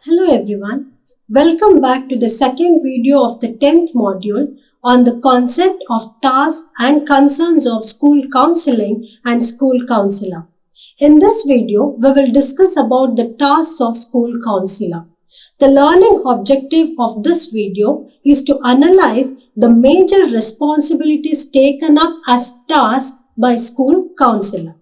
Hello everyone, welcome back to the second video of the 10th module on the concept of tasks and concerns of school counseling and school counselor. In this video, we will discuss about the tasks of school counselor. The learning objective of this video is to analyze the major responsibilities taken up as tasks by school counselor.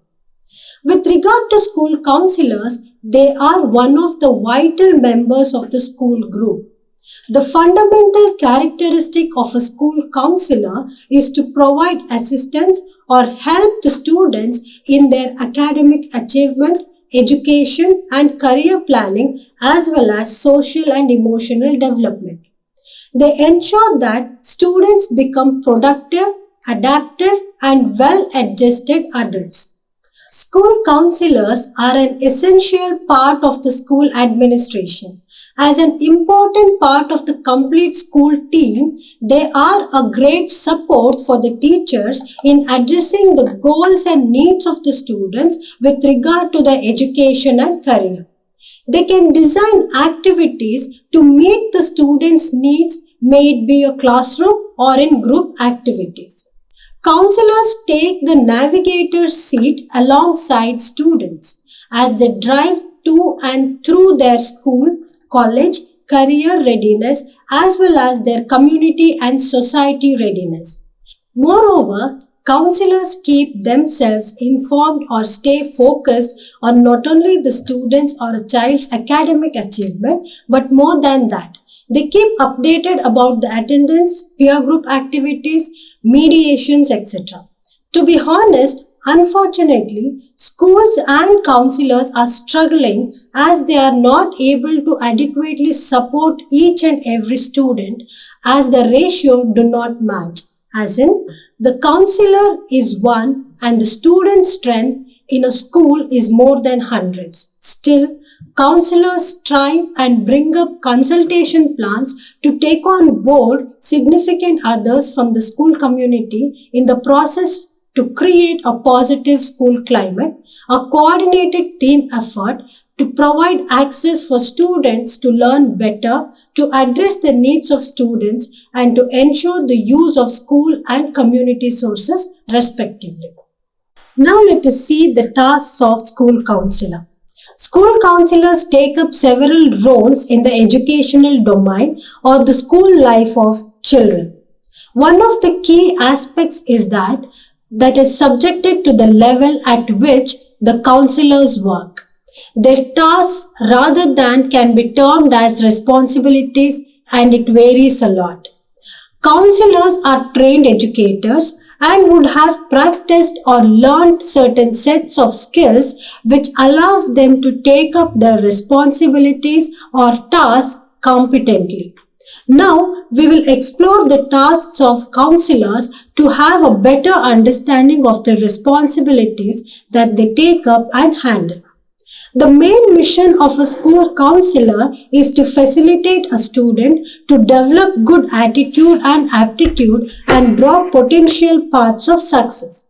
With regard to school counselors, they are one of the vital members of the school group. The fundamental characteristic of a school counselor is to provide assistance or help the students in their academic achievement, education and career planning as well as social and emotional development. They ensure that students become productive, adaptive and well-adjusted adults. School counselors are an essential part of the school administration. As an important part of the complete school team, they are a great support for the teachers in addressing the goals and needs of the students with regard to their education and career. They can design activities to meet the students' needs, may it be a classroom or in group activities. Counselors take the navigator's seat alongside students as they drive to and through their school, college, career readiness as well as their community and society readiness. Moreover, counselors keep themselves informed or stay focused on not only the students or a child's academic achievement but more than that. They keep updated about the attendance, peer group activities, mediations, etc. To be honest, unfortunately, schools and counselors are struggling as they are not able to adequately support each and every student as the ratio do not match. As in, the counselor is one and the student strength in a school is more than hundreds. Still, counselors strive and bring up consultation plans to take on board significant others from the school community in the process to create a positive school climate, a coordinated team effort to provide access for students to learn better, to address the needs of students and to ensure the use of school and community sources respectively. Now let us see the tasks of school counselor. School counselors take up several roles in the educational domain or the school life of children. One of the key aspects is that is subjected to the level at which the counselors work. Their tasks rather than can be termed as responsibilities and it varies a lot. Counselors are trained educators and would have practiced or learned certain sets of skills which allows them to take up their responsibilities or tasks competently. Now, we will explore the tasks of counselors to have a better understanding of the responsibilities that they take up and handle. The main mission of a school counselor is to facilitate a student to develop good attitude and aptitude and draw potential paths of success.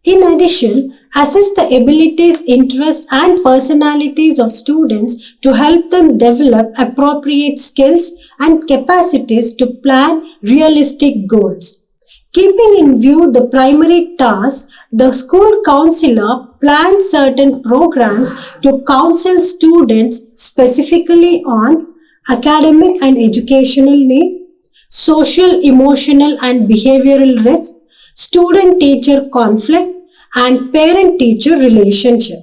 In addition, assess the abilities, interests and personalities of students to help them develop appropriate skills and capacities to plan realistic goals. Keeping in view the primary task, the school counselor plans certain programs to counsel students specifically on academic and educational need, social, emotional and behavioral risk, student-teacher conflict and parent-teacher relationship.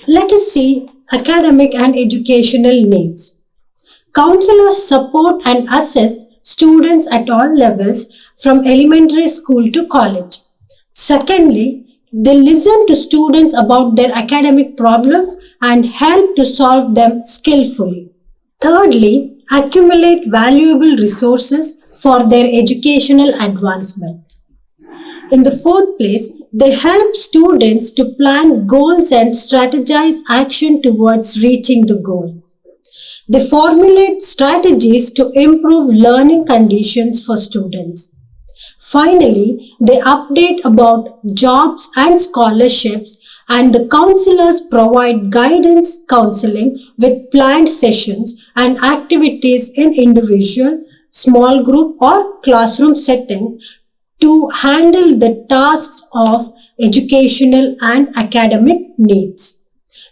Let us see academic and educational needs. Counselors support and assist students at all levels from elementary school to college. Secondly, they listen to students about their academic problems and help to solve them skillfully. Thirdly, accumulate valuable resources for their educational advancement. In the fourth place, they help students to plan goals and strategize action towards reaching the goal. They formulate strategies to improve learning conditions for students. Finally, they update about jobs and scholarships and the counselors provide guidance counseling with planned sessions and activities in individual, small group or classroom setting to handle the tasks of educational and academic needs.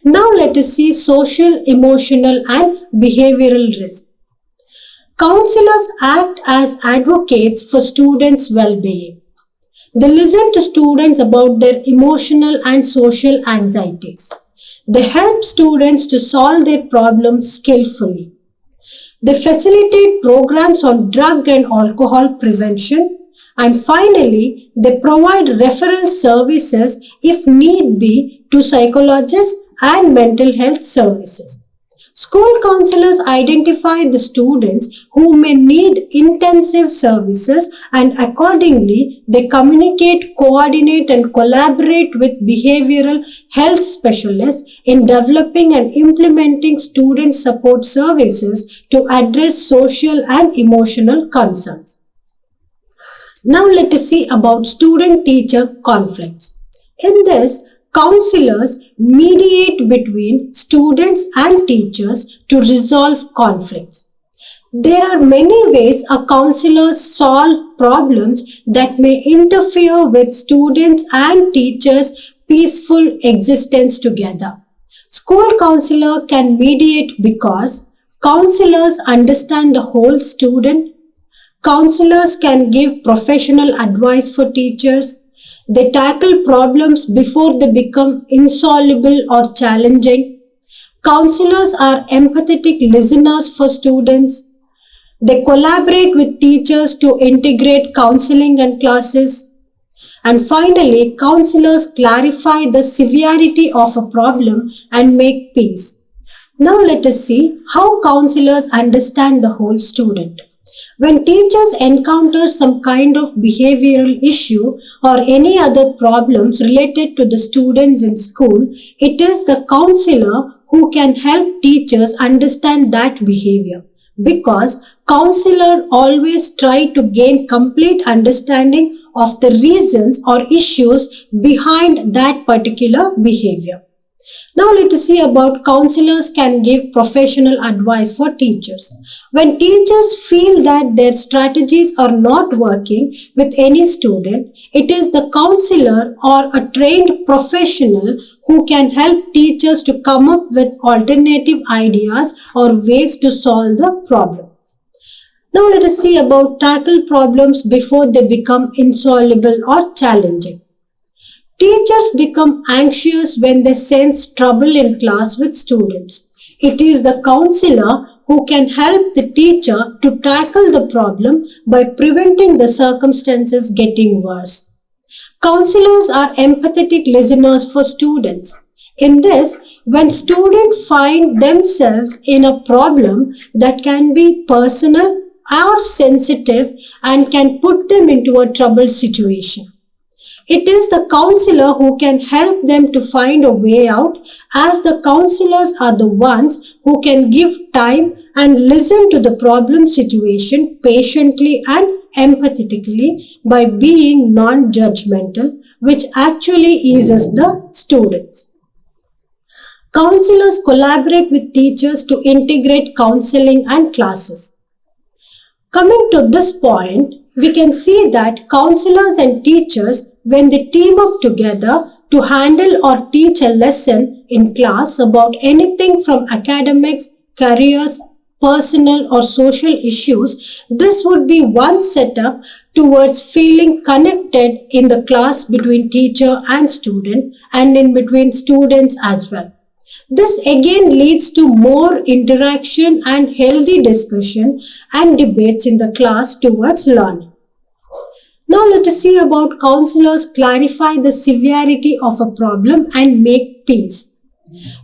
Now let us see social, emotional and behavioral risk. Counselors act as advocates for students' well-being. They listen to students about their emotional and social anxieties. They help students to solve their problems skillfully. They facilitate programs on drug and alcohol prevention. And finally, they provide referral services if need be to psychologists and mental health services. School counselors identify the students who may need intensive services and accordingly they communicate, coordinate and collaborate with behavioral health specialists in developing and implementing student support services to address social and emotional concerns. Now let us see about student-teacher conflicts. In this, counselors mediate between students and teachers to resolve conflicts. There are many ways a counselor solves problems that may interfere with students and teachers' peaceful existence together. School counselor can mediate because counselors understand the whole student. Counselors can give professional advice for teachers. They tackle problems before they become insoluble or challenging. Counselors are empathetic listeners for students. They collaborate with teachers to integrate counseling and classes. And finally, counselors clarify the severity of a problem and make peace. Now let us see how counselors understand the whole student. When teachers encounter some kind of behavioral issue or any other problems related to the students in school, it is the counselor who can help teachers understand that behavior. Because counselor always try to gain complete understanding of the reasons or issues behind that particular behavior. Now let us see about counselors can give professional advice for teachers. When teachers feel that their strategies are not working with any student, it is the counselor or a trained professional who can help teachers to come up with alternative ideas or ways to solve the problem. Now let us see about tackle problems before they become insoluble or challenging. Teachers become anxious when they sense trouble in class with students. It is the counselor who can help the teacher to tackle the problem by preventing the circumstances getting worse. Counselors are empathetic listeners for students. In this, when students find themselves in a problem that can be personal or sensitive and can put them into a troubled situation, it is the counselor who can help them to find a way out, as the counselors are the ones who can give time and listen to the problem situation patiently and empathetically by being non-judgmental, which actually eases the students. Counselors collaborate with teachers to integrate counseling and classes. Coming to this point, we can see that counselors and teachers, when they team up together to handle or teach a lesson in class about anything from academics, careers, personal or social issues, this would be one setup towards feeling connected in the class between teacher and student and in between students as well. This again leads to more interaction and healthy discussion and debates in the class towards learning. Now let us see about counselors clarify the severity of a problem and make peace.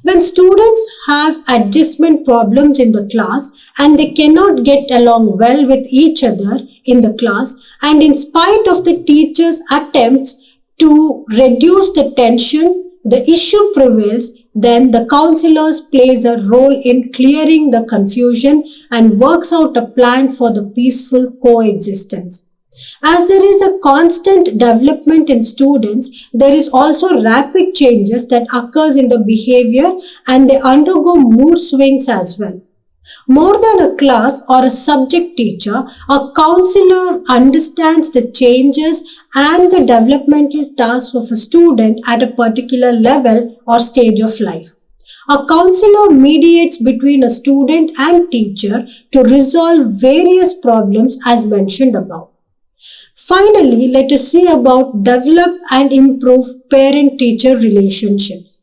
When students have adjustment problems in the class and they cannot get along well with each other in the class, and in spite of the teacher's attempts to reduce the tension, the issue prevails, then the counselors plays a role in clearing the confusion and works out a plan for the peaceful coexistence. As there is a constant development in students, there is also rapid changes that occurs in the behavior and they undergo mood swings as well. More than a class or a subject teacher, a counselor understands the changes and the developmental tasks of a student at a particular level or stage of life. A counselor mediates between a student and teacher to resolve various problems as mentioned above. Finally, let us see about develop and improve parent-teacher relationships.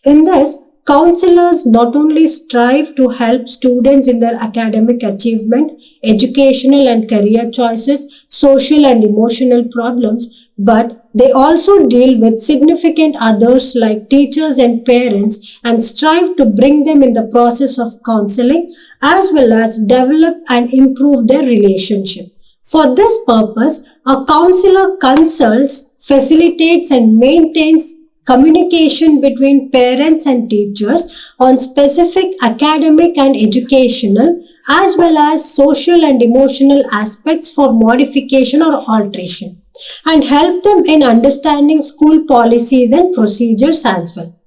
In this, counselors not only strive to help students in their academic achievement, educational and career choices, social and emotional problems, but they also deal with significant others like teachers and parents and strive to bring them in the process of counseling as well as develop and improve their relationship. For this purpose, a counselor consults, facilitates and maintains communication between parents and teachers on specific academic and educational as well as social and emotional aspects for modification or alteration and help them in understanding school policies and procedures as well.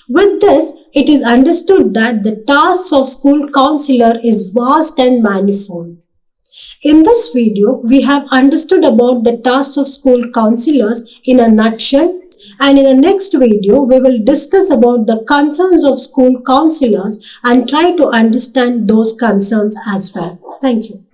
With this, it is understood that the tasks of school counselor is vast and manifold. In this video, we have understood about the tasks of school counselors in a nutshell, and in the next video, we will discuss about the concerns of school counselors and try to understand those concerns as well. Thank you.